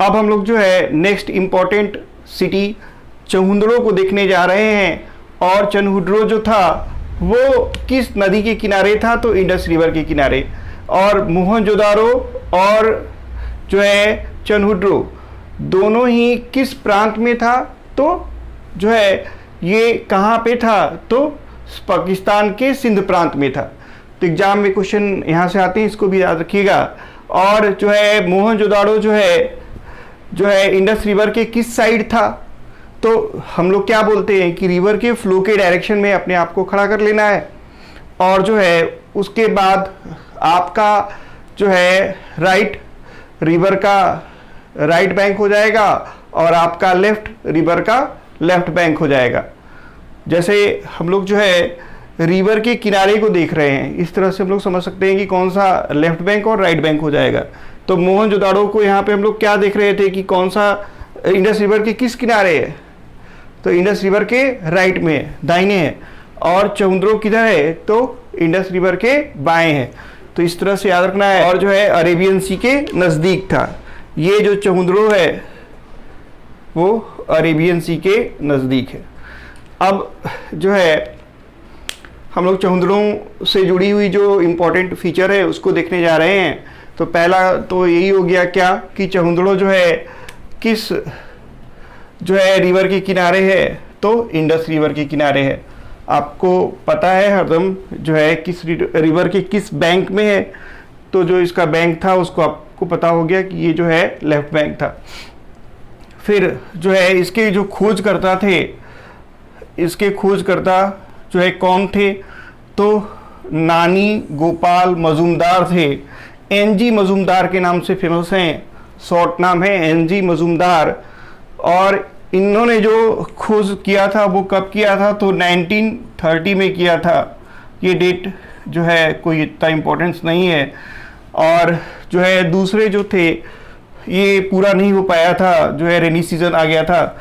अब हम लोग जो है नेक्स्ट इम्पॉर्टेंट सिटी चहुंदड़ो को देखने जा रहे हैं। और चहुंदड़ो जो था वो किस नदी के किनारे था? तो इंडस रिवर के किनारे। और मोहनजोदारो और जो है चहुंदड़ो दोनों ही किस प्रांत में था? तो जो है ये कहाँ पे था? तो पाकिस्तान के सिंध प्रांत में था। तो एग्जाम में क्वेश्चन यहाँ से आते हैं, इसको भी याद रखिएगा। और जो है मोहनजोदाड़ो जो है इंडस रिवर के किस साइड था? तो हम लोग क्या बोलते हैं कि रिवर के फ्लो के डायरेक्शन में अपने आप को खड़ा कर लेना है। और जो है उसके बाद आपका जो है राइट रिवर का राइट बैंक हो जाएगा और आपका लेफ्ट रिवर का लेफ्ट बैंक हो जाएगा। जैसे हम लोग जो है रिवर के किनारे को देख रहे हैं, इस तरह से हम लोग समझ सकते हैं कि कौन सा लेफ्ट बैंक और राइट बैंक हो जाएगा। तो मोहनजोदाड़ो को यहाँ पे हम लोग क्या देख रहे थे कि कौन सा इंडस रिवर के किस किनारे है? तो इंडस रिवर के राइट में है, दाहिने है। और चहुंदड़ो किधर है? तो इंडस रिवर के बाएं है। तो इस तरह से याद रखना है। और जो है अरेबियन सी के नज़दीक था। ये जो चहुंदड़ो है वो अरेबियन सी के नज़दीक है। अब जो है हम लोग चहुंदड़ों से जुड़ी हुई जो इम्पोर्टेंट फीचर है उसको देखने जा रहे हैं। तो पहला तो यही हो गया क्या कि चहुंदड़ो जो है किस जो है रिवर के किनारे है? तो इंडस रिवर के किनारे है। आपको पता है हरदम जो है किस रिवर के किस बैंक में है। तो जो इसका बैंक था उसको आपको पता हो गया कि ये जो है लेफ्ट बैंक था। फिर जो है इसके जो खोजकर्ता थे, इसके खोजकर्ता जो है कौन थे? तो नानी गोपाल मजूमदार थे। एनजी मजूमदार के नाम से फेमस हैं, शॉर्ट नाम है एनजी मजूमदार। और इन्होंने जो खोज किया था वो कब किया था? तो 1930 में किया था। ये डेट जो है कोई इतना इम्पोर्टेंस नहीं है। और जो है दूसरे जो थे ये पूरा नहीं हो पाया था, जो है रेनी सीजन आ गया था।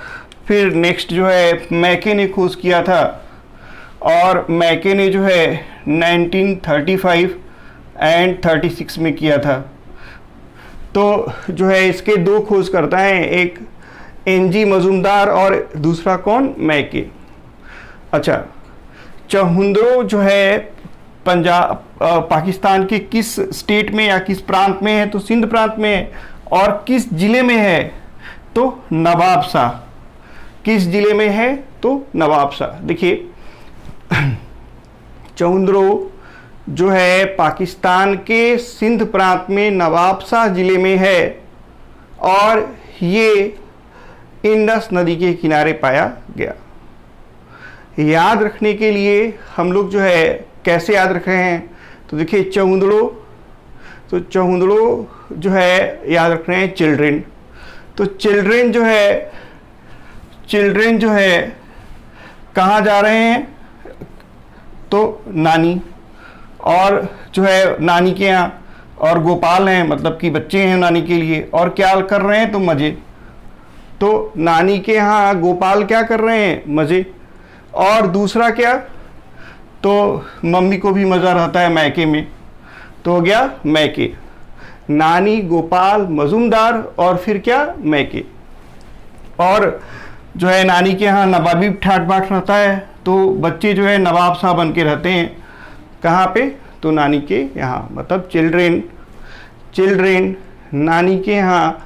फिर नेक्स्ट जो है मैके ने खोज किया था और मैके ने जो है 1935 एंड 36 में किया था। तो जो है इसके दो खोजकर्ता हैं, एक एनजी मजूमदार और दूसरा कौन? मैके। अच्छा, चहुंदड़ो जो है पंजाब पाकिस्तान के किस स्टेट में या किस प्रांत में है? तो सिंध प्रांत में है। और किस जिले में है? तो नवाबशाह। किस जिले में है? तो नवाबशाह। देखिए चहुंदड़ो जो है पाकिस्तान के सिंध प्रांत में नवाबशाह जिले में है और ये इंडस नदी के किनारे पाया गया। याद रखने के लिए हम लोग जो है कैसे याद रख रहे हैं? तो देखिए चहुंदड़ो, तो चहुंदड़ो जो है याद रख रहे हैं चिल्ड्रेन। तो चिल्ड्रेन जो है कहाँ जा रहे हैं? तो नानी, और जो है नानी के यहाँ, और गोपाल हैं मतलब कि बच्चे हैं नानी के लिए, और क्या कर रहे हैं? तो मज़े। तो नानी के यहाँ गोपाल क्या कर रहे हैं? मज़े। और दूसरा क्या? तो मम्मी को भी मज़ा रहता है मैके में, तो हो गया मैके। नानी, गोपाल, मजूमदार और फिर क्या? मैके। और जो है नानी के यहाँ नवाबी ठाट बाट रहता है, तो बच्चे जो है नवाब शाह बन के रहते हैं। कहाँ पे? तो नानी के यहाँ, मतलब चिल्ड्रेन नानी के यहाँ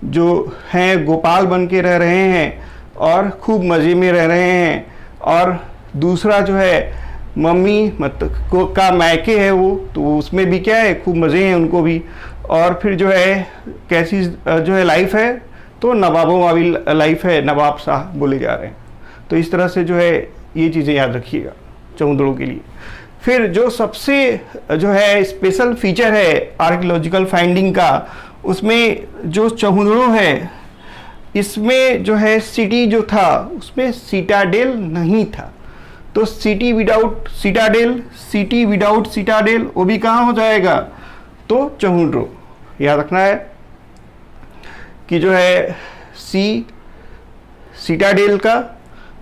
जो हैं गोपाल बन के रह रहे हैं और खूब मज़े में रह रहे हैं। और दूसरा जो है मम्मी मतलब का मैके है वो, तो उसमें भी क्या है? खूब मज़े हैं उनको भी। और फिर जो है कैसी जो है लाइफ है? तो नवाबों वाली लाइफ है, नवाब शाह बोले जा रहे हैं। तो इस तरह से जो है ये चीज़ें याद रखिएगा चहुंदड़ो के लिए। फिर जो सबसे जो है स्पेशल फीचर है आर्कियोलॉजिकल फाइंडिंग का, उसमें जो चहुंदड़ो है इसमें जो है सिटी जो था उसमें सिटाडेल नहीं था। तो सिटी विदाउट सिटाडेल वो भी कहाँ हो जाएगा? तो चहुंदड़ो। याद रखना है कि जो है सी सिटाडेल का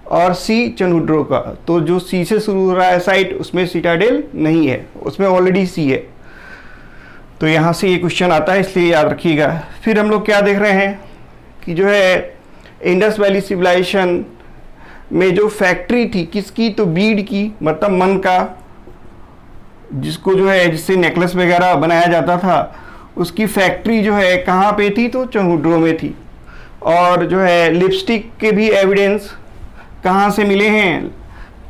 और सी चहुंदड़ो का। तो जो सी से शुरू हो रहा है साइट उसमें सिटाडेल नहीं है, उसमें ऑलरेडी सी है। तो यहाँ से ये क्वेश्चन आता है, इसलिए याद रखिएगा। फिर हम लोग क्या देख रहे हैं? कि जो है इंडस वैली सिविलाइजेशन में जो फैक्ट्री थी किसकी, तो बीड की, मतलब मन का, जिसको जो है जिससे नेकलेस वगैरह बनाया जाता था, उसकी फैक्ट्री जो है कहाँ पे थी, तो चनहुड्रो में थी। और जो है लिपस्टिक के भी एविडेंस कहाँ से मिले हैं,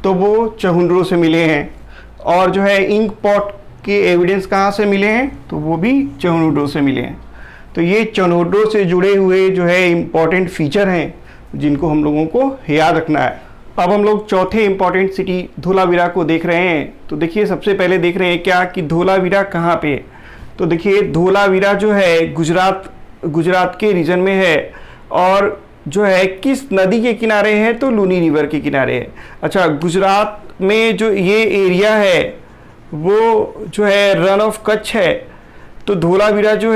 तो वो चनहुड्रो से मिले हैं। और जो है इंक पॉट के एविडेंस कहाँ से मिले हैं, तो वो भी चनहुड्रो से मिले हैं। तो ये चनहुड्रो से जुड़े हुए जो है इम्पॉर्टेंट फीचर हैं जिनको हम लोगों को याद रखना है। अब हम लोग चौथे इम्पॉर्टेंट सिटी धोलावीरा को देख रहे हैं। तो देखिए सबसे पहले देख रहे हैं क्या कि धोलावीरा कहाँ पे है। तो देखिए धोलावीरा जो है गुजरात के रीजन में है और जो है किस नदी के किनारे है, तो लूनी रिवर के किनारे है। अच्छा, गुजरात में जो ये एरिया है वो जो है रन ऑफ कच्छ है। तो धोलावीरा जो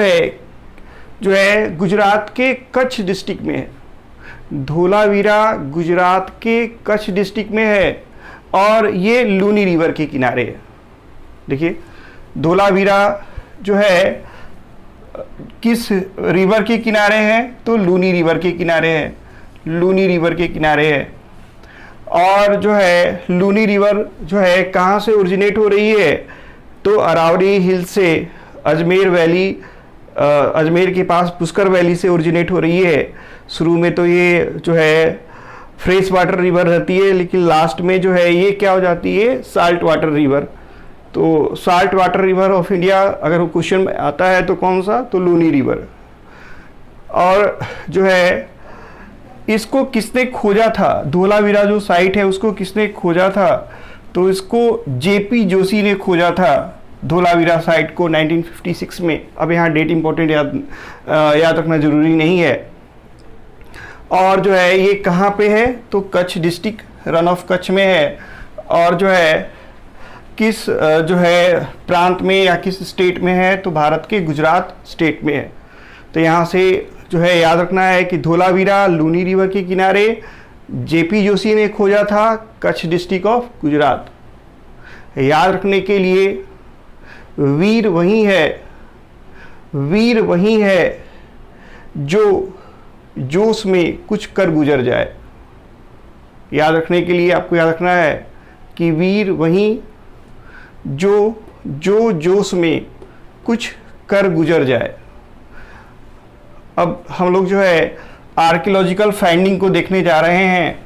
है गुजरात के कच्छ डिस्ट्रिक्ट में है। धोलावीरा गुजरात के कच्छ डिस्ट्रिक्ट में है और ये लूनी रिवर के किनारे है। देखिए धोलावीरा जो है किस रिवर के किनारे है, तो लूनी रिवर के किनारे है, लूनी रिवर के किनारे है। और जो है लूनी रिवर जो है कहाँ से ओरिजिनेट हो रही है, तो अरावली हिल से, अजमेर वैली, अजमेर के पास पुष्कर वैली से ओरिजिनेट हो रही है। शुरू में तो ये जो है फ्रेश वाटर रिवर रहती है, लेकिन लास्ट में जो है ये क्या हो जाती है, साल्ट वाटर रिवर। तो salt water river of India अगर क्वेश्चन में आता है तो कौन सा, तो लूनी रिवर। और जो है इसको किसने खोजा था, धोलावीरा जो साइट है उसको किसने खोजा था, तो इसको जेपी जोशी ने खोजा था धोलावीरा साइट को 1956 में। अब यहाँ डेट इंपॉर्टेंट याद रखना जरूरी नहीं है। और जो है ये कहाँ पे है, तो Kutch district, run of Kutch में है। और जो है किस जो है प्रांत में या किस स्टेट में है, तो भारत के गुजरात स्टेट में है। तो यहाँ से जो है याद रखना है कि धोलावीरा लूनी रिवर के किनारे, जेपी जोशी ने खोजा था, कच्छ डिस्ट्रिक्ट ऑफ गुजरात। याद रखने के लिए वीर वही है, वीर वही है जो जोश में कुछ कर गुजर जाए। याद रखने के लिए आपको याद रखना है कि वीर वही जो जोश में कुछ कर गुजर जाए। अब हम लोग जो है आर्कियोलॉजिकल फाइंडिंग को देखने जा रहे हैं,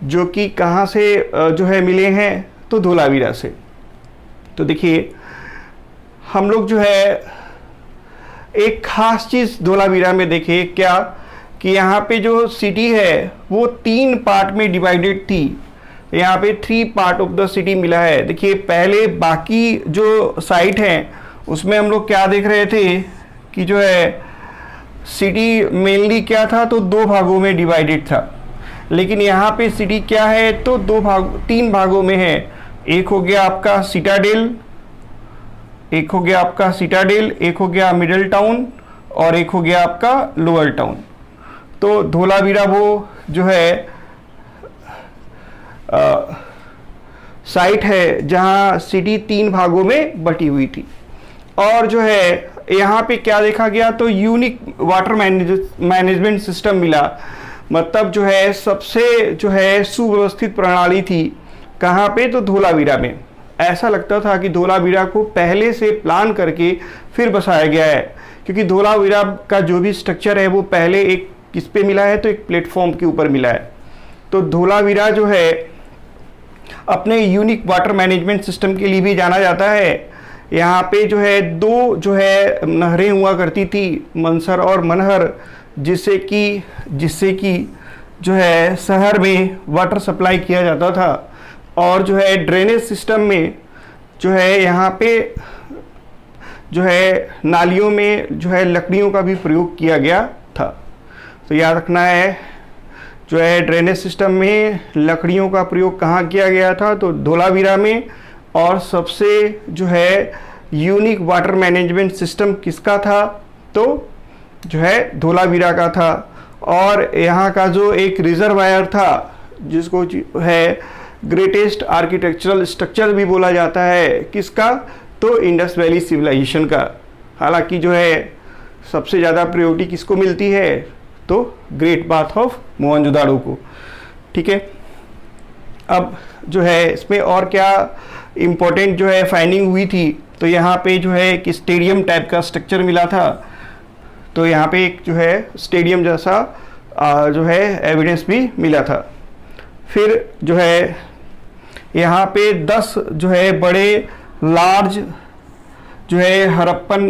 जो कि कहाँ से जो है मिले हैं, तो धोलावीरा से। तो देखिए हम लोग जो है एक खास चीज़ धोलावीरा में देखे क्या, कि यहाँ पे जो सिटी है वो 3 पार्ट में डिवाइडेड थी। यहाँ पे 3 पार्ट ऑफ द सिटी मिला है। देखिए पहले बाकी जो साइट हैं उसमें हम लोग क्या देख रहे थे कि जो है सिटी मेनली क्या था, तो 2 भागों में डिवाइडेड था। लेकिन यहाँ पे सिटी क्या है, तो 3 भागों में है। एक हो गया आपका सिटाडेल, एक हो गया आपका सिटाडेल, एक हो गया मिडिल टाउन और एक हो गया आपका लोअर टाउन। तो धोलावीरा वो जो है साइट है जहाँ सिटी 3 भागों में बटी हुई थी। और जो है यहाँ पे क्या देखा गया, तो यूनिक वाटर मैनेजमेंट सिस्टम मिला। मतलब जो है सबसे जो है सुव्यवस्थित प्रणाली थी। कहाँ पे, तो धोलावीरा में। ऐसा लगता था कि धोलावीरा को पहले से प्लान करके फिर बसाया गया है, क्योंकि धोलावीरा का जो भी स्ट्रक्चर है वो पहले एक किस पे मिला है, तो एक प्लेटफॉर्म के ऊपर मिला है। तो धोलावीरा जो है अपने यूनिक वाटर मैनेजमेंट सिस्टम के लिए भी जाना जाता है। यहाँ पे जो है 2 जो है नहरें हुआ करती थी, मनसर और मनहर, जिससे कि जो है शहर में वाटर सप्लाई किया जाता था। और जो है ड्रेनेज सिस्टम में जो है यहाँ पे जो है नालियों में जो है लकड़ियों का भी प्रयोग किया गया था। तो याद रखना है जो है ड्रेनेज सिस्टम में लकड़ियों का प्रयोग कहाँ किया गया था, तो धोलावीरा में। और सबसे जो है यूनिक वाटर मैनेजमेंट सिस्टम किसका था, तो जो है धोलावीरा का था। और यहाँ का जो एक रिजर्वायर था, जिसको है ग्रेटेस्ट आर्किटेक्चरल स्ट्रक्चर भी बोला जाता है, किसका, तो इंडस वैली सिविलाइजेशन का। हालांकि जो है सबसे ज़्यादा प्रायोरिटी किसको मिलती है, तो ग्रेट बाथ ऑफ मोहनजोदाड़ो को। ठीक है, अब जो है इसमें और क्या इम्पोर्टेंट जो है फाइंडिंग हुई थी, तो यहाँ पे जो है एक स्टेडियम टाइप का स्ट्रक्चर मिला था। तो यहाँ पे एक जो है स्टेडियम जैसा जो है एविडेंस भी मिला था। फिर जो है यहाँ पे 10 जो है बड़े लार्ज जो है हड़प्पन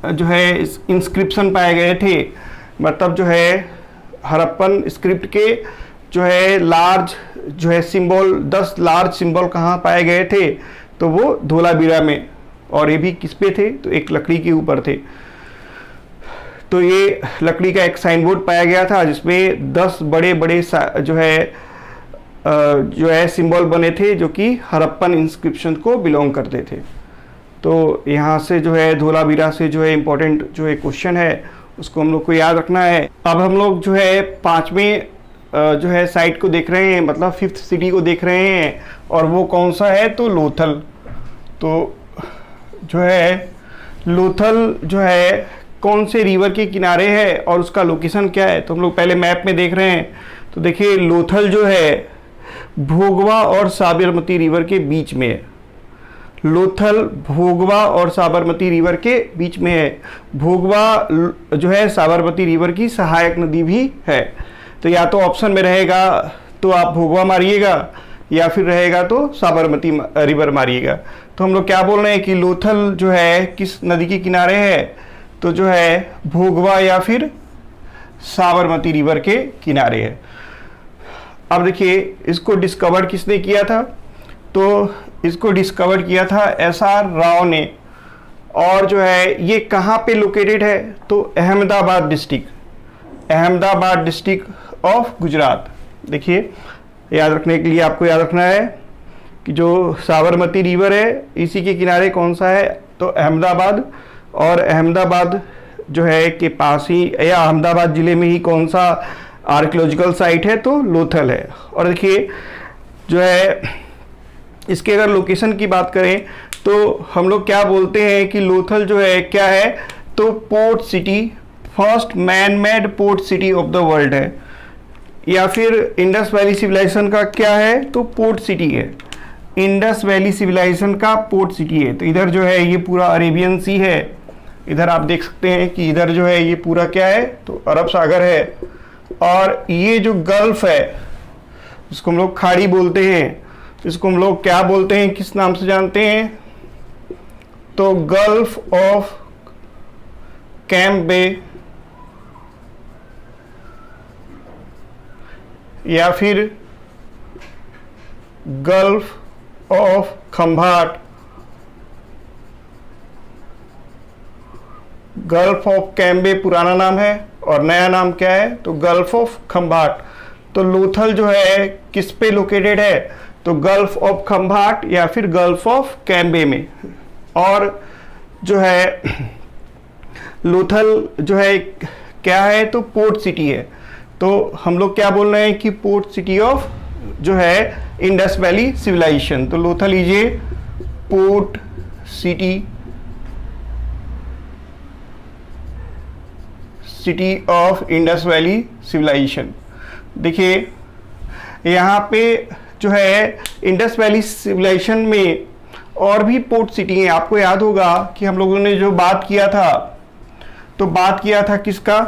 जो है इंस्क्रिप्शन पाए गए थे। मतलब जो है हड़प्पन स्क्रिप्ट के जो है लार्ज जो है सिंबल 10 लार्ज सिंबल कहाँ पाए गए थे, तो वो धोलावीरा में। और ये भी किस पे थे, तो एक लकड़ी के ऊपर थे। तो ये लकड़ी का एक साइन बोर्ड पाया गया था जिसमें 10 बड़े बड़े जो है सिंबल बने थे जो कि हड़प्पन इंस्क्रिप्शन को बिलोंग करते थे। तो यहाँ से जो है धोलावीरा से जो है इम्पोर्टेंट जो है क्वेश्चन है उसको हम लोग को याद रखना है। अब हम लोग जो है 5वें जो है साइट को देख रहे हैं, मतलब 5th सिटी को देख रहे हैं, और वो कौन सा है, तो लोथल। तो जो है लोथल जो है कौन से रिवर के किनारे है और उसका लोकेशन क्या है, तो हम लोग पहले मैप में देख रहे हैं। तो देखिए लोथल जो है भोगवा और साबरमती रिवर के बीच में है। लोथल भोगवा और साबरमती रिवर के बीच में है। भोगवा जो है साबरमती रिवर की सहायक नदी भी है। तो या तो ऑप्शन में रहेगा तो आप भोगवा मारिएगा, या फिर रहेगा तो साबरमती रिवर मारिएगा। तो हम लोग क्या बोल रहे हैं कि लोथल जो है किस नदी के किनारे है, तो जो है भोगवा या फिर साबरमती रिवर के किनारे है। अब देखिए इसको डिस्कवर किसने किया था, तो इसको डिस्कवर किया था SR राव ने। और जो है ये कहाँ पे लोकेटेड है, तो अहमदाबाद डिस्ट्रिक्ट ऑफ गुजरात। देखिए याद रखने के लिए आपको याद रखना है कि जो साबरमती रिवर है इसी के किनारे कौन सा है, तो अहमदाबाद। और अहमदाबाद जो है के पास ही या अहमदाबाद ज़िले में ही कौन सा आर्कियोलॉजिकल साइट है, तो लोथल है। और देखिए जो है इसके अगर लोकेशन की बात करें तो हम लोग क्या बोलते हैं कि लोथल जो है क्या है, तो port city, first man made port city of the world है। या फिर इंडस वैली सिविलाइजेशन का क्या है, तो पोर्ट सिटी है। इंडस वैली सिविलाइजेशन का पोर्ट सिटी है। तो इधर जो है ये पूरा अरेबियन सी है। इधर आप देख सकते हैं कि इधर जो है ये पूरा क्या है, तो अरब सागर है। और ये जो गल्फ है इसको हम लोग खाड़ी बोलते हैं। इसको हम लोग क्या बोलते हैं, किस नाम से जानते हैं, तो गल्फ ऑफ कैंप बे, या फिर gulf of Khambhat. Gulf of Cambay पुराना नाम है और नया नाम क्या है, तो गल्फ ऑफ खंभाट। तो लोथल जो है किस पे लोकेटेड है, तो गल्फ ऑफ खंभाट या फिर गल्फ ऑफ कैम्बे में। और जो है लोथल जो है क्या है, तो पोर्ट सिटी है। तो हम लोग क्या बोल रहे हैं कि पोर्ट सिटी ऑफ जो है इंडस वैली सिविलाइजेशन। तो लोथल लीजिए port city of Indus valley civilisation. देखिए यहाँ पे जो है इंडस वैली सिविलाइजेशन में और भी पोर्ट सिटी हैं। आपको याद होगा कि हम लोगों ने जो बात किया था, तो बात किया था किसका,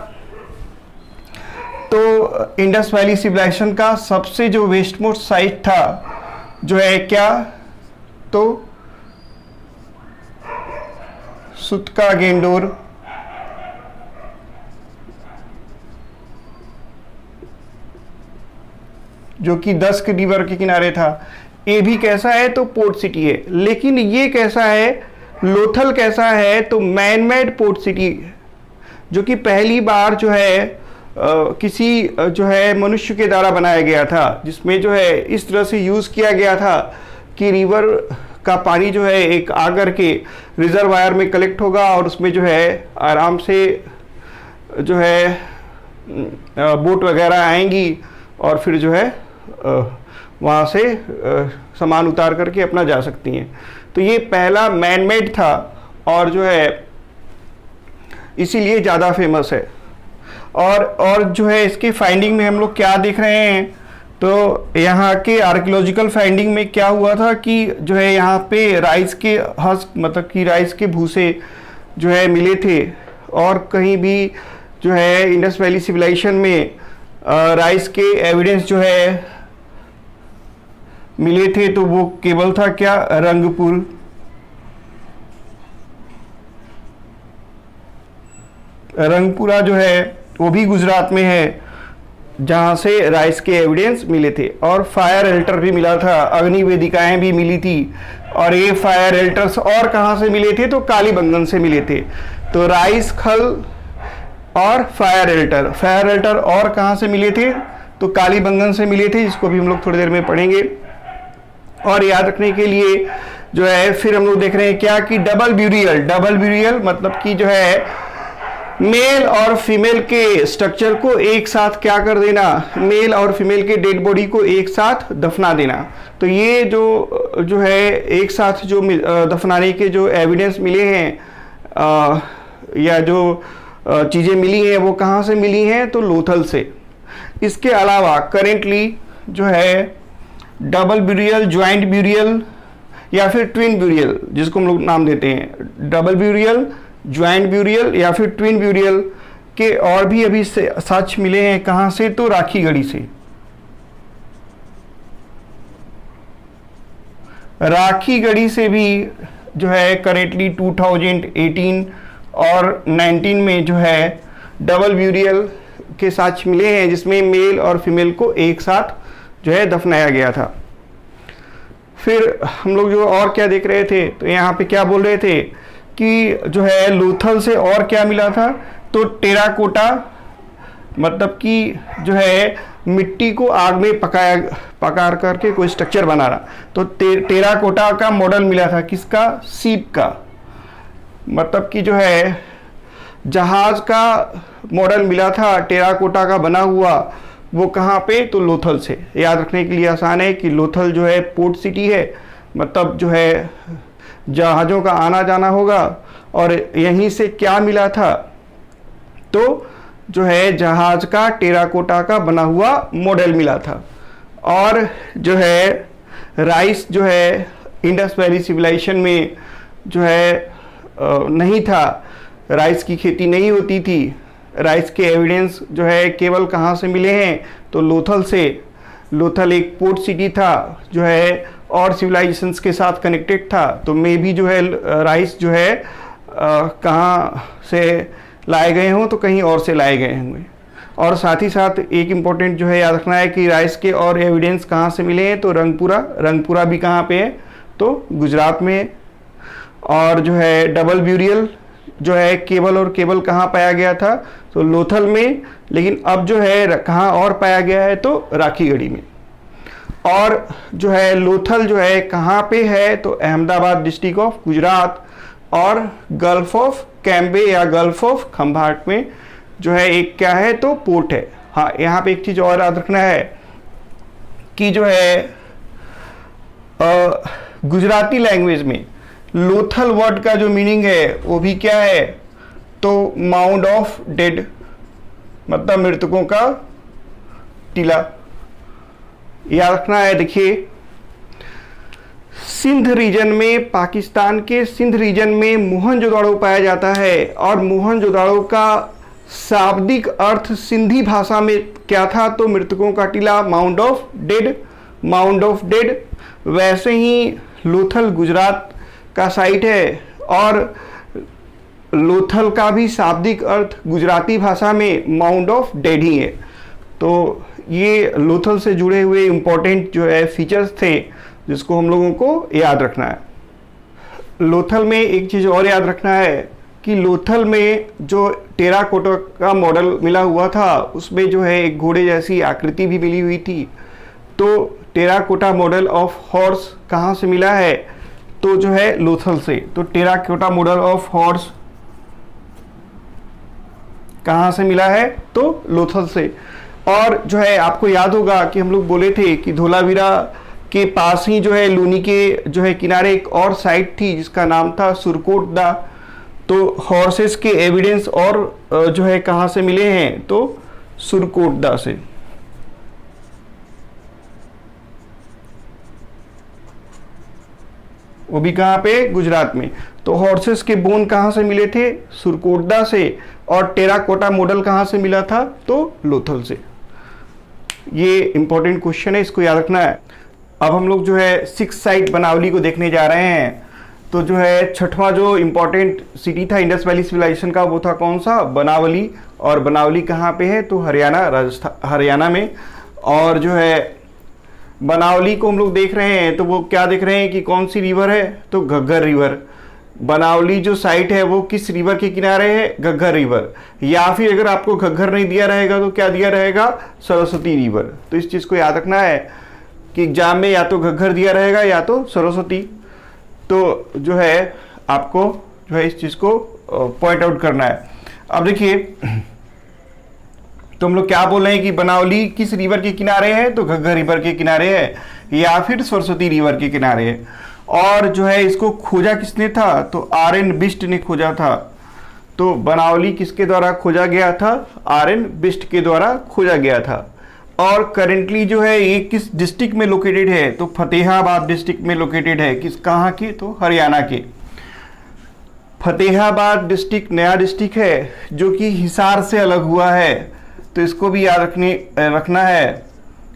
तो इंडस वैली सिविलाइजेशन का सबसे जो वेस्ट मोस्ट साइट था जो है क्या, तो सुतका गेंडोर, जो कि 10 रिवर के किनारे था। ये भी कैसा है, तो पोर्ट सिटी है। लेकिन ये कैसा है, लोथल कैसा है, तो मैन मेड पोर्ट सिटी, जो कि पहली बार जो है किसी जो है मनुष्य के द्वारा बनाया गया था, जिसमें जो है इस तरह से यूज़ किया गया था कि रिवर का पानी जो है एक आकर के रिजर्वायर में कलेक्ट होगा और उसमें जो है आराम से जो है बोट वगैरह आएंगी और फिर जो है वहाँ से सामान उतार करके अपना जा सकती हैं। तो ये पहला मैन मेड था और जो है इसीलिए ज़्यादा फेमस है। और जो है इसके फाइंडिंग में हम लोग क्या देख रहे हैं, तो यहाँ के आर्कियोलॉजिकल फाइंडिंग में क्या हुआ था कि जो है यहाँ पे राइस के हस्क, मतलब कि राइस के भूसे जो है मिले थे, और कहीं भी जो है इंडस वैली सिविलाइजेशन में राइस के एविडेंस जो है मिले थे, तो वो केवल था क्या, रंगपुर। रंगपुरा जो है वो भी गुजरात में है, जहाँ से राइस के एविडेंस मिले थे। और फायर एल्टर भी मिला था, अग्नि वेदिकाएं भी मिली थी। और ये फायर एल्टर्स और कहाँ से मिले थे, तो कालीबंगन से मिले थे। तो राइस खल और फायर एल्टर और कहाँ से मिले थे, तो कालीबंगन से मिले थे, जिसको भी हम लोग थोड़ी देर में पढ़ेंगे। और याद रखने के लिए जो है फिर हम लोग देख रहे हैं क्या कि डबल ब्यूरियल मतलब कि जो है मेल और फीमेल के स्ट्रक्चर को एक साथ क्या कर देना, मेल और फीमेल के डेड बॉडी को एक साथ दफना देना। तो ये जो है एक साथ जो दफनाने के जो एविडेंस मिले हैं या जो चीज़ें मिली हैं वो कहाँ से मिली हैं, तो लोथल से। इसके अलावा करेंटली जो है डबल ब्यूरियल, ज्वाइंट ब्यूरियल या फिर ट्विन ब्यूरियल, जिसको हम लोग नाम देते हैं, डबल ब्यूरियल, ज्वाइंट ब्यूरियल या फिर ट्विन ब्यूरियल के और भी अभी सच मिले हैं। कहाँ से, तो राखीगढ़ी से। राखीगढ़ी से भी जो है करेंटली 2018 और 19 में जो है डबल ब्यूरियल के साक्ष्य मिले हैं, जिसमें मेल और फीमेल को एक साथ जो है दफनाया गया था। फिर हम लोग जो और क्या देख रहे थे, तो यहाँ पे क्या बोल रहे थे कि जो है लोथल से और क्या मिला था, तो टेराकोटा, मतलब कि जो है मिट्टी को आग में पका करके कोई स्ट्रक्चर बना रहा। तो टेराकोटा का मॉडल मिला था, किसका, सीप का, मतलब कि जो है जहाज का मॉडल मिला था टेराकोटा का बना हुआ। वो कहाँ पे, तो लोथल से। याद रखने के लिए आसान है कि लोथल जो है पोर्ट सिटी है, मतलब जो है जहाज़ों का आना जाना होगा। और यहीं से क्या मिला था, तो जो है जहाज का टेराकोटा का बना हुआ मॉडल मिला था। और जो है राइस जो है इंडस वैली सिविलाइजेशन में जो है नहीं था, राइस की खेती नहीं होती थी। राइस के एविडेंस जो है केवल कहाँ से मिले हैं, तो लोथल से। लोथल एक पोर्ट सिटी था जो है और सिविलाइजेशंस के साथ कनेक्टेड था। तो मे भी जो है राइस जो है कहाँ से लाए गए हों, तो कहीं और से लाए गए होंगे। और साथ ही साथ एक इम्पॉर्टेंट जो है याद रखना है कि राइस के और एविडेंस कहाँ से मिले हैं, तो रंगपुरा भी कहाँ पे है, तो गुजरात में। और जो है डबल ब्यूरियल जो है केबल और केबल कहाँ पाया गया था, तो लोथल में। लेकिन अब जो है कहाँ और पाया गया है, तो राखीगढ़ी में। और जो है लोथल जो है कहाँ पे है, तो अहमदाबाद डिस्ट्रिक्ट ऑफ गुजरात और गल्फ ऑफ कैम्बे या गल्फ ऑफ खंभाट में जो है एक क्या है, तो पोर्ट है। हाँ, यहाँ पे एक चीज़ और याद रखना है कि जो है गुजराती लैंग्वेज में लोथल वर्ड का जो मीनिंग है वो भी क्या है, तो माउंड ऑफ डेड, मतलब मृतकों का टीला। याद रखना है। देखिए सिंध रीजन में, पाकिस्तान के सिंध रीजन में मोहनजोदाड़ो पाया जाता है। और मोहनजोदाड़ो का शाब्दिक अर्थ सिंधी भाषा में क्या था, तो मृतकों का टीला, माउंड ऑफ डेड। वैसे ही लोथल गुजरात का साइट है और लोथल का भी शाब्दिक अर्थ गुजराती भाषा में माउंड ऑफ डेड ही है। तो ये लोथल से जुड़े हुए इम्पोर्टेंट जो है फीचर्स थे जिसको हम लोगों को याद रखना है। लोथल में एक चीज़ और याद रखना है कि लोथल में जो टेराकोटा का मॉडल मिला हुआ था उसमें जो है एक घोड़े जैसी आकृति भी मिली हुई थी। तो टेराकोटा मॉडल ऑफ हॉर्स कहाँ से मिला है, तो जो है लोथल से। तो टेराकोटा मॉडल ऑफ हॉर्स कहाँ से मिला है, तो लोथल से। और जो है आपको याद होगा कि हम लोग बोले थे कि धोलावीरा के पास ही जो है लूनी के जो है किनारे एक और साइट थी जिसका नाम था सुरकोटदा। तो हॉर्सेस के एविडेंस और जो है कहाँ से मिले हैं, तो सुरकोटदा से। वो भी कहाँ पे, गुजरात में। तो हॉर्सेस के बोन कहाँ से मिले थे, सुरकोटदा से। और टेराकोटा मॉडल कहाँ से मिला था, तो लोथल से। ये इंपॉर्टेंट क्वेश्चन है, इसको याद रखना है। अब हम लोग जो है 6 साइट बनावली को देखने जा रहे हैं। तो जो है छठवां जो इम्पोर्टेंट सिटी था इंडस वैली सिविलाइजेशन का, वो था कौन सा, बनावली। और बनावली कहाँ पे है, तो हरियाणा, राजस्थान, हरियाणा में। और जो है बनावली को हम लोग देख रहे हैं, तो वो क्या देख रहे हैं कि कौन सी रिवर है, तो घग्गर रिवर। बनावली जो साइट है वो किस रिवर के किनारे है, घग्गर रिवर। या फिर अगर आपको घग्गर नहीं दिया रहेगा तो क्या दिया रहेगा, सरस्वती रिवर। तो इस चीज़ को याद रखना है कि एग्जाम में या तो घग्गर दिया रहेगा या तो सरस्वती। तो जो है आपको जो है इस चीज़ को पॉइंट आउट करना है। अब देखिए, तो हम लोग क्या बोल रहे हैं कि बनावली किस रिवर के किनारे है, तो घग्गर रिवर के किनारे है या फिर सरस्वती रिवर के किनारे है। और जो है इसको खोजा किसने था, तो RN बिस्ट ने खोजा था। तो बनावली किसके द्वारा खोजा गया था, RN बिस्ट के द्वारा खोजा गया था। और करेंटली जो है ये किस डिस्ट्रिक्ट में लोकेटेड है, तो फतेहाबाद डिस्ट्रिक्ट में लोकेटेड है। किस, कहाँ के, तो हरियाणा के। फतेहाबाद डिस्ट्रिक्ट नया डिस्ट्रिक्ट है जो कि हिसार से अलग हुआ है। तो इसको भी याद रखना है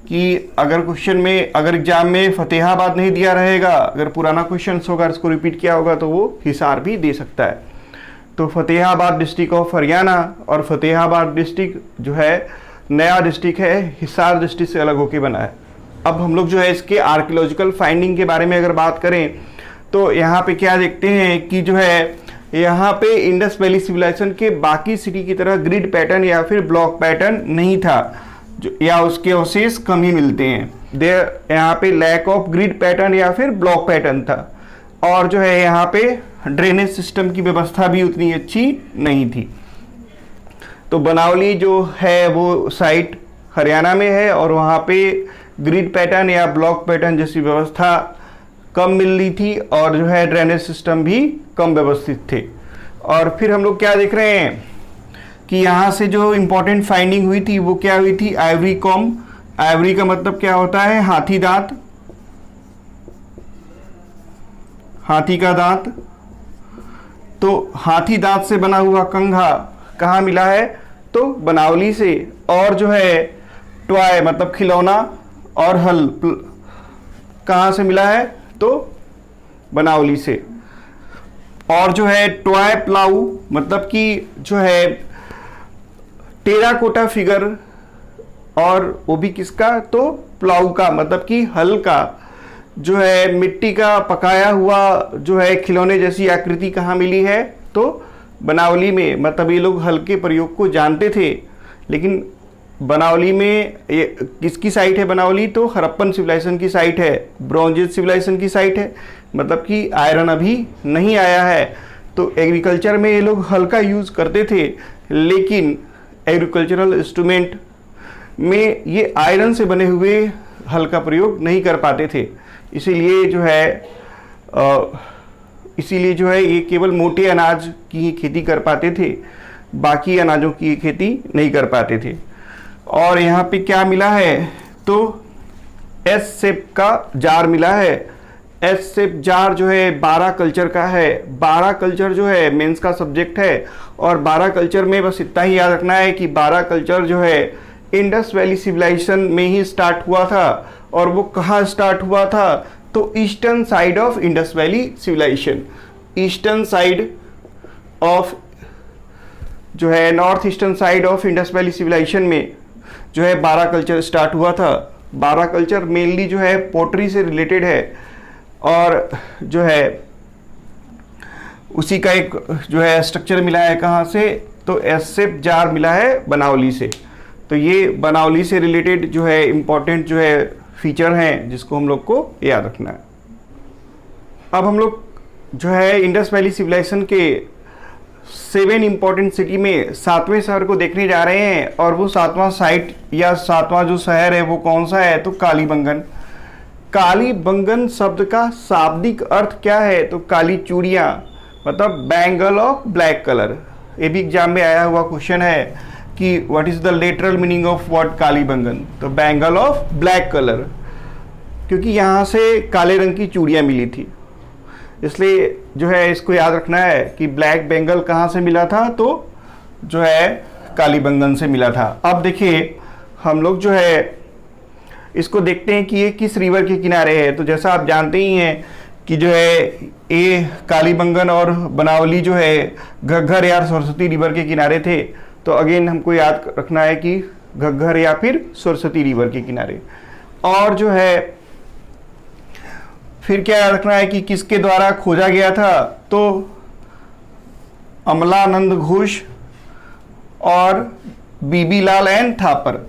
कि अगर क्वेश्चन में, अगर एग्जाम में फतेहाबाद नहीं दिया रहेगा, अगर पुराना क्वेश्चन होगा इसको रिपीट किया होगा, तो वो हिसार भी दे सकता है। तो फतेहाबाद डिस्ट्रिक्ट ऑफ हरियाणा और फतेहाबाद डिस्ट्रिक्ट जो है नया डिस्ट्रिक्ट है, हिसार डिस्ट्रिक्ट से अलग होके बना है। अब हम लोग जो है इसके आर्कियोलॉजिकल फाइंडिंग के बारे में अगर बात करें, तो यहाँ पे क्या देखते हैं कि जो है यहाँ पे इंडस वैली सिविलाइजेशन के बाकी सिटी की तरह ग्रिड पैटर्न या फिर ब्लॉक पैटर्न नहीं था, जो या उसके अवशेष कम ही मिलते हैं। यहाँ पे लैक ऑफ ग्रिड पैटर्न या फिर ब्लॉक पैटर्न था। और जो है यहाँ पे ड्रेनेज सिस्टम की व्यवस्था भी उतनी अच्छी नहीं थी। तो बनावली जो है वो साइट हरियाणा में है और वहाँ पे ग्रिड पैटर्न या ब्लॉक पैटर्न जैसी व्यवस्था कम मिल रही थी और जो है ड्रेनेज सिस्टम भी कम व्यवस्थित थे। और फिर हम लोग क्या देख रहे हैं कि यहाँ से जो इम्पोर्टेंट फाइंडिंग हुई थी वो क्या हुई थी, आइवरी कॉम्ब। आइवरी का मतलब क्या होता है, हाथी दांत, हाथी का दांत। तो हाथी दांत से बना हुआ कंघा कहाँ मिला है, तो बनावली से। और जो है टॉय मतलब खिलौना और हल कहाँ से मिला है, तो बनावली से। और जो है टॉय प्लाऊ मतलब कि जो है टेराकोटा फिगर, और वो भी किसका, तो प्लाऊ का मतलब कि हल का। जो है मिट्टी का पकाया हुआ जो है खिलौने जैसी आकृति कहाँ मिली है, तो बनावली में। मतलब ये लोग हल के प्रयोग को जानते थे, लेकिन बनावली में ये किसकी साइट है, बनावली तो हड़प्पन सिविलाइजेशन की साइट है, ब्रॉन्ज एज सिविलाइजेशन की साइट है। मतलब कि आयरन अभी नहीं आया है। तो एग्रीकल्चर में ये लोग हल का यूज़ करते थे, लेकिन एग्रीकल्चरल इंस्ट्रूमेंट में ये आयरन से बने हुए हल का प्रयोग नहीं कर पाते थे। इसीलिए जो है ये केवल मोटे अनाज की ही खेती कर पाते थे, बाकी अनाजों की खेती नहीं कर पाते थे। और यहाँ पे क्या मिला है, तो एस शेप का जार मिला है। एस शेप जार जो है 12 कल्चर का है। 12 कल्चर जो है मेंस का सब्जेक्ट है। और 12 कल्चर में बस इतना ही याद रखना है कि 12 कल्चर जो है इंडस वैली सिविलाइजेशन में ही स्टार्ट हुआ था। और वो कहाँ स्टार्ट हुआ था, तो eastern side of Indus valley civilisation. Eastern side of जो है north eastern side of Indus valley civilisation में जो है 12 कल्चर स्टार्ट हुआ था। 12 कल्चर मेनली जो है पोट्री से रिलेटेड है। और जो है उसी का एक जो है स्ट्रक्चर मिला है कहाँ से, तो एस शेप जार मिला है बनावली से। तो ये बनावली से रिलेटेड जो है इम्पोर्टेंट जो है फीचर हैं जिसको हम लोग को याद रखना है। अब हम लोग जो है इंडस वैली सिविलाइजेशन के 7 इंपॉर्टेंट सिटी में 7वें शहर को देखने जा रहे हैं। और वो 7वां साइट या 7वां जो शहर है वो कौन सा है, तो कालीबंगन। कालीबंगन शब्द का शाब्दिक अर्थ क्या है, तो काली चूड़ियाँ। मतलब बैंगल ऑफ ब्लैक कलर। ये भी एग्जाम में आया हुआ क्वेश्चन है कि what is the literal meaning of word Kalibangan, तो बैंगल ऑफ ब्लैक कलर, क्योंकि यहाँ से काले रंग की चूड़ियाँ मिली थी, इसलिए जो है इसको याद रखना है कि ब्लैक बेंगल कहाँ से मिला था, तो जो है कालीबंगन से मिला था। अब देखिए हम लोग जो है इसको देखते हैं कि ये किस रिवर के किनारे है। तो जैसा आप जानते ही हैं कि जो है ये कालीबंगन और बनावली जो है घग्घर या सरस्वती रिवर के किनारे थे। तो अगेन हमको याद रखना है कि घग्घर या फिर सरस्वती रिवर के किनारे। और जो है फिर क्या याद रखना है कि किसके द्वारा खोजा गया था, तो अमलानंद घोष और बीबी लाल एंड थापर।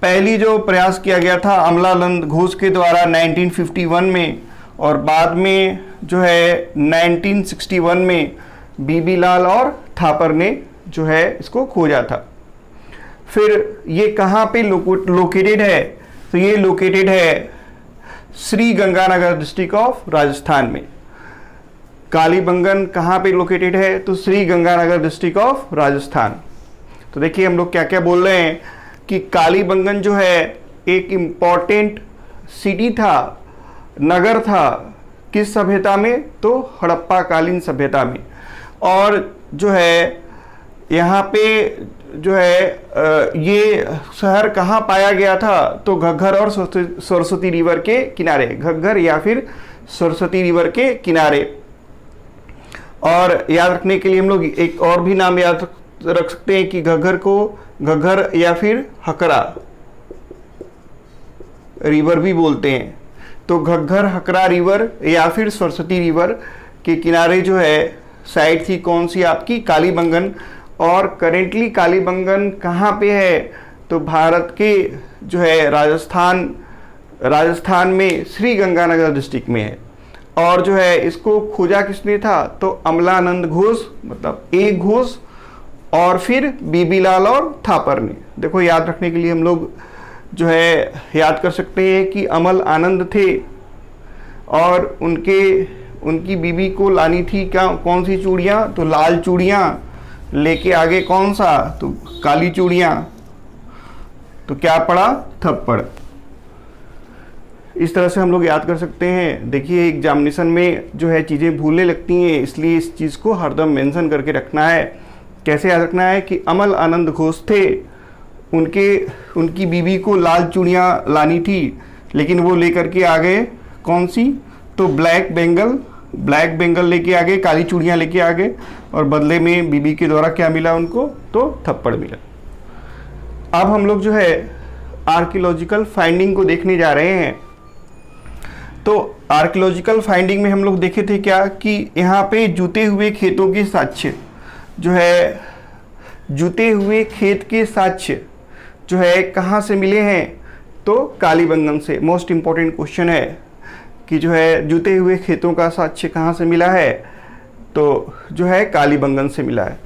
पहली जो प्रयास किया गया था अमलानंद घोष के द्वारा 1951 में, और बाद में जो है 1961 में बीबी लाल और थापर ने जो है इसको खोजा था। फिर ये कहाँ पे लोकेटेड है, तो ये लोकेटेड है श्री गंगानगर डिस्ट्रिक्ट ऑफ राजस्थान में। कालीबंगन कहाँ पे लोकेटेड है, तो श्री गंगानगर डिस्ट्रिक्ट ऑफ राजस्थान। तो देखिए हम लोग क्या क्या बोल रहे हैं कि कालीबंगन जो है एक इम्पॉर्टेंट सिटी था, नगर था, किस सभ्यता में, तो हड़प्पा कालीन सभ्यता में। और जो है यहाँ पे जो है ये शहर कहाँ पाया गया था, तो घग्घर और सरस्वती रिवर के किनारे, घग्घर या फिर सरस्वती रिवर के किनारे। और याद रखने के लिए हम लोग एक और भी नाम याद रख सकते हैं कि घग्घर को घग्घर या फिर हकरा रिवर भी बोलते हैं। तो घग्घर हकरा रिवर या फिर सरस्वती रिवर के किनारे जो है साइट थी कौन सी, आपकी कालीबंगन। और करेंटली कालीबंगन कहाँ पे है, तो भारत के जो है राजस्थान में श्री गंगानगर डिस्ट्रिक्ट में है। और जो है इसको खोजा किसने था, तो अमलानंद घोष, मतलब एक घोष, और फिर बीबी लाल और थापर ने। देखो याद रखने के लिए हम लोग जो है याद कर सकते हैं कि अमल आनंद थे और उनकी बीबी को लानी थी क्या, कौन सी चूड़ियाँ, तो लाल चूड़ियाँ, लेके आगे कौन सा, तो काली चूड़ियाँ। तो क्या पड़ा, थप्पड़। इस तरह से हम लोग याद कर सकते हैं। देखिए एग्जामिनेशन में जो है चीज़ें भूलने लगती हैं, इसलिए इस चीज़ को हरदम मेंशन करके रखना है। कैसे याद रखना है कि अमल आनंद घोष थे, उनकी बीवी को लाल चूड़ियाँ लानी थी, लेकिन वो लेकर के आ गए कौन सी, तो ब्लैक बेंगल लेके आ गए, काली चूड़ियाँ लेके आ गए, और बदले में बीबी के द्वारा क्या मिला उनको, तो थप्पड़ मिला। अब हम लोग जो है आर्कियोलॉजिकल फाइंडिंग को देखने जा रहे हैं। तो आर्कियोलॉजिकल फाइंडिंग में हम लोग देखे थे क्या कि यहाँ पे जुते हुए खेतों के साक्ष्य जो है, जुते हुए खेत के साक्ष्य जो है कहाँ से मिले हैं, तो कालीबंगन से। मोस्ट इम्पॉर्टेंट क्वेश्चन है कि जो है जुते हुए खेतों का साक्ष्य कहाँ से मिला है, तो जो है कालीबंगन से मिला है।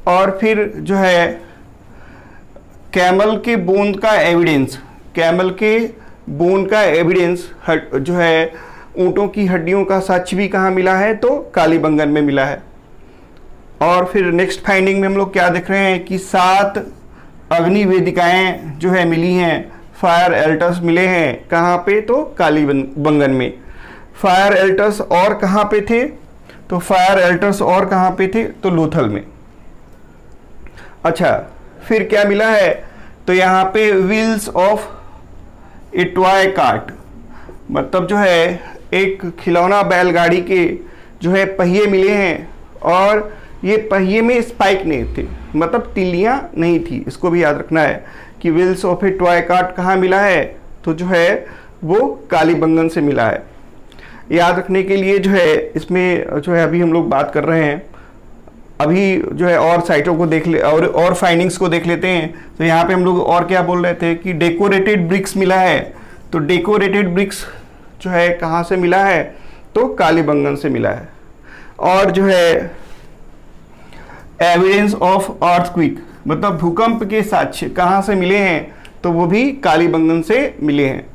और फिर जो है कैमल के बोन का एविडेंस, जो है ऊँटों की हड्डियों का साक्ष्य भी कहाँ मिला है, तो कालीबंगन में मिला है। और फिर नेक्स्ट फाइंडिंग में हम लोग क्या देख रहे हैं कि 7 अग्नि वेदिकाएं जो है मिली हैं, फायर एल्टर्स मिले हैं कहाँ पे, तो कालीबंगन में। फायर एल्टर्स और कहाँ पे थे, तो फायर एल्टर्स और कहाँ पे थे, तो लोथल में। अच्छा, फिर क्या मिला है, तो यहाँ पे wheels of A toy cart, मतलब जो है एक खिलौना बैलगाड़ी के जो है पहिए मिले हैं, और ये पहिए में स्पाइक नहीं थे, मतलब तिल्लियाँ नहीं थी। इसको भी याद रखना है कि wheels of A toy cart कहाँ मिला है, तो जो है वो कालीबंगन से मिला है। याद रखने के लिए जो है इसमें जो है अभी हम लोग बात कर रहे हैं, अभी जो है और साइटों को देख ले और फाइंडिंग्स को देख लेते हैं। तो यहाँ पे हम लोग और क्या बोल रहे थे कि डेकोरेटेड ब्रिक्स मिला है। तो डेकोरेटेड ब्रिक्स जो है कहाँ से मिला है, तो कालीबंगन से मिला है। और जो है एविडेंस ऑफ अर्थक्वेक, मतलब भूकंप के साक्ष्य कहाँ से मिले हैं, तो वो भी कालीबंगन से मिले हैं।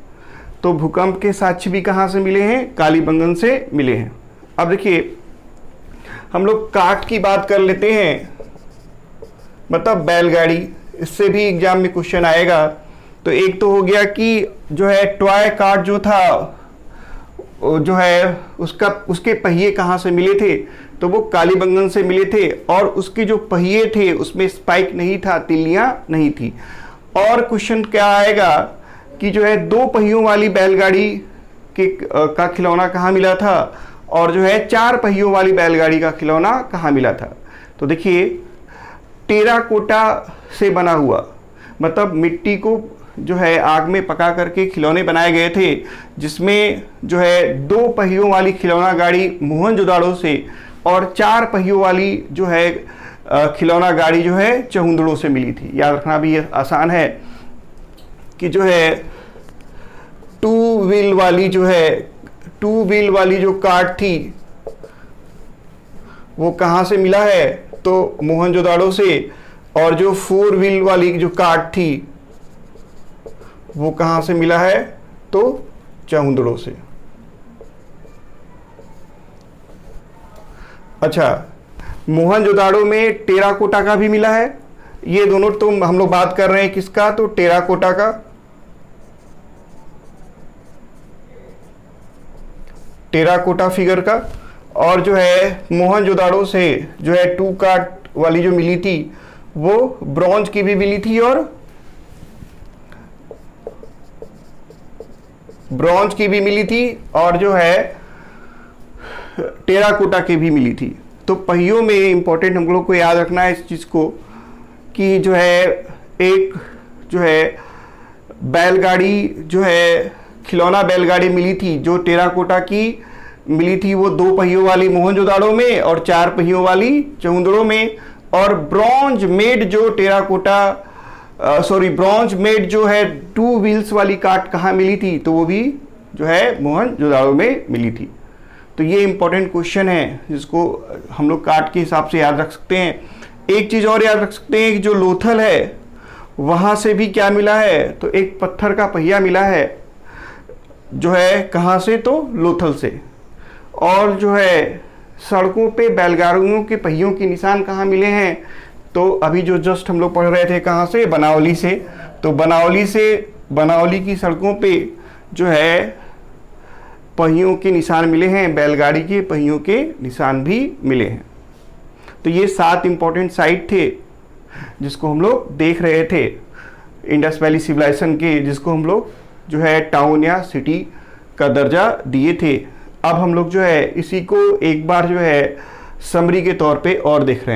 तो भूकंप के साक्ष्य भी कहाँ से मिले हैं, कालीबंगन से मिले हैं। अब देखिए हम लोग कार्ट की बात कर लेते हैं, मतलब बैलगाड़ी। इससे भी एग्जाम में क्वेश्चन आएगा। तो एक तो हो गया कि जो है टॉय कार्ट जो था, जो है उसके पहिए कहाँ से मिले थे, तो वो कालीबंगन से मिले थे, और उसके जो पहिए थे उसमें स्पाइक नहीं था, तिल्लियां नहीं थी। और क्वेश्चन क्या आएगा कि जो है 2 पहियों वाली बैलगाड़ी का खिलौना कहाँ मिला था, और जो है 4 पहियों वाली बैलगाड़ी का खिलौना कहाँ मिला था। तो देखिए, टेराकोटा से बना हुआ, मतलब मिट्टी को जो है आग में पका करके खिलौने बनाए गए थे, जिसमें जो है 2 पहियों वाली खिलौना गाड़ी मोहनजोदाड़ो से, और 4 पहियों वाली जो है खिलौना गाड़ी जो है चहुंदड़ों से मिली थी। याद रखना भी ये आसान है कि जो है 2 व्हील वाली जो कार्ट थी वो कहाँ से मिला है, तो मोहनजोदाड़ो से, और जो 4 व्हील वाली जो कार्ट थी वो कहाँ से मिला है, तो चहुंदड़ों से। अच्छा, मोहनजोदाड़ो में टेराकोटा का भी मिला है। ये दोनों तो हम लोग बात कर रहे हैं किसका, तो टेराकोटा का। टेराकोटा फिगर का। और जो है मोहनजोदाड़ो से जो है 2 कार्ट वाली जो मिली थी वो ब्रॉन्ज की भी मिली थी, और ब्रॉन्ज की भी मिली थी, और जो है टेराकोटा की भी मिली थी। तो पहियों में इंपॉर्टेंट हम लोग को याद रखना है इस चीज़ को कि जो है एक जो है बैलगाड़ी जो है खिलौना बैलगाड़ी मिली थी, जो टेराकोटा की मिली थी, वो 2 पहियों वाली मोहनजोदाड़ो में और 4 पहियों वाली चहुंदड़ों में। और ब्रॉन्ज मेड जो है 2 व्हील्स वाली कार्ट कहाँ मिली थी, तो वो भी जो है मोहनजोदाड़ो में मिली थी। तो ये इंपॉर्टेंट क्वेश्चन है जिसको हम लोग कार्ट के हिसाब से याद रख सकते हैं। एक चीज़ और याद रख सकते हैं कि जो लोथल है वहाँ से भी क्या मिला है, तो एक पत्थर का पहिया मिला है, जो है कहाँ से, तो लोथल से। और जो है सड़कों पे बैलगाड़ियों के पहियों के निशान कहाँ मिले हैं, तो अभी जो जस्ट हम लोग पढ़ रहे थे कहाँ से, बनावली से। तो बनावली की सड़कों पे जो है पहियों के निशान मिले हैं, बैलगाड़ी के पहियों के निशान भी मिले हैं। तो ये 7 इंपॉर्टेंट साइट थे जिसको हम लोग देख रहे थे इंडस वैली सिविलाइजेशन के, जिसको हम लोग जो है टाउन या सिटी का दर्जा दिए थे। अब हम लोग जो है इसी को एक बार जो है समरी के तौर पे और देख रहे हैं।